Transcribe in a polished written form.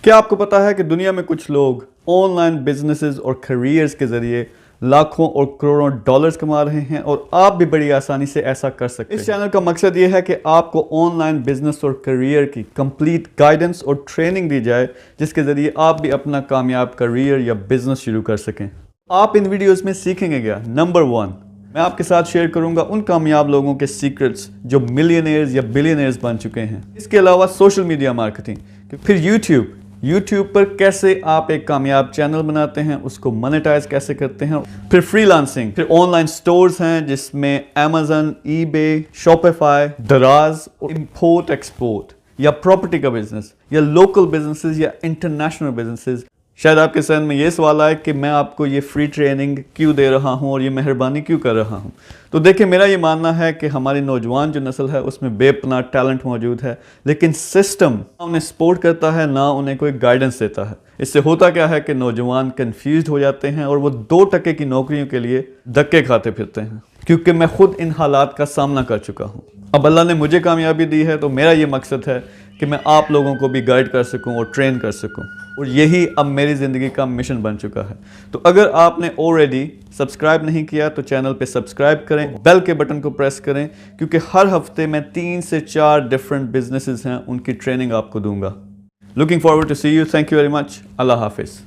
کیا آپ کو پتا ہے کہ دنیا میں کچھ لوگ آن لائن بزنسز اور کیریئرز کے ذریعے لاکھوں اور کروڑوں ڈالرز کما رہے ہیں، اور آپ بھی بڑی آسانی سے ایسا کر سکتے ہیں۔ اس چینل کا مقصد یہ ہے کہ آپ کو آن لائن بزنس اور کیریئر کی کمپلیٹ گائیڈنس اور ٹریننگ دی جائے، جس کے ذریعے آپ بھی اپنا کامیاب کیریئر یا بزنس شروع کر سکیں۔ آپ ان ویڈیوز میں سیکھیں گے کیا؟ نمبر 1، میں آپ کے ساتھ شیئر کروں گا ان کامیاب لوگوں کے سیکرٹس جو ملینئرز یا بلینئرز بن چکے ہیں۔ اس کے علاوہ سوشل میڈیا مارکیٹنگ، پھر یوٹیوب پر کیسے آپ ایک کامیاب چینل بناتے ہیں، اس کو مانیٹائز کیسے کرتے ہیں، پھر فری لانسنگ، پھر آن لائن سٹورز ہیں جس میں Amazon، eBay، Shopify، دراز، امپورٹ ایکسپورٹ، یا پراپرٹی کا بزنس، یا لوکل بزنسز یا انٹرنیشنل بزنسز۔ شاید آپ کے ذہن میں یہ سوال آئے کہ میں آپ کو یہ فری ٹریننگ کیوں دے رہا ہوں اور یہ مہربانی کیوں کر رہا ہوں۔ تو دیکھیں، میرا یہ ماننا ہے کہ ہماری نوجوان جو نسل ہے اس میں بے پناہ ٹیلنٹ موجود ہے، لیکن سسٹم نہ انہیں سپورٹ کرتا ہے، نہ انہیں کوئی گائیڈنس دیتا ہے۔ اس سے ہوتا کیا ہے کہ نوجوان کنفیوزڈ ہو جاتے ہیں اور وہ 2% کی نوکریوں کے لیے دھکے کھاتے پھرتے ہیں، کیونکہ میں خود ان حالات کا سامنا کر چکا ہوں۔ اب اللہ نے مجھے کامیابی دی ہے تو میرا یہ مقصد ہے کہ میں آپ لوگوں کو بھی گائیڈ کر سکوں اور ٹرین کر سکوں، اور یہی اب میری زندگی کا مشن بن چکا ہے۔ تو اگر آپ نے آلریڈی سبسکرائب نہیں کیا تو چینل پہ سبسکرائب کریں، بیل کے بٹن کو پریس کریں، کیونکہ ہر ہفتے میں 3 سے 4 ڈیفرنٹ بزنسز ہیں، ان کی ٹریننگ آپ کو دوں گا۔ Looking forward to see you, thank you very much, اللہ حافظ۔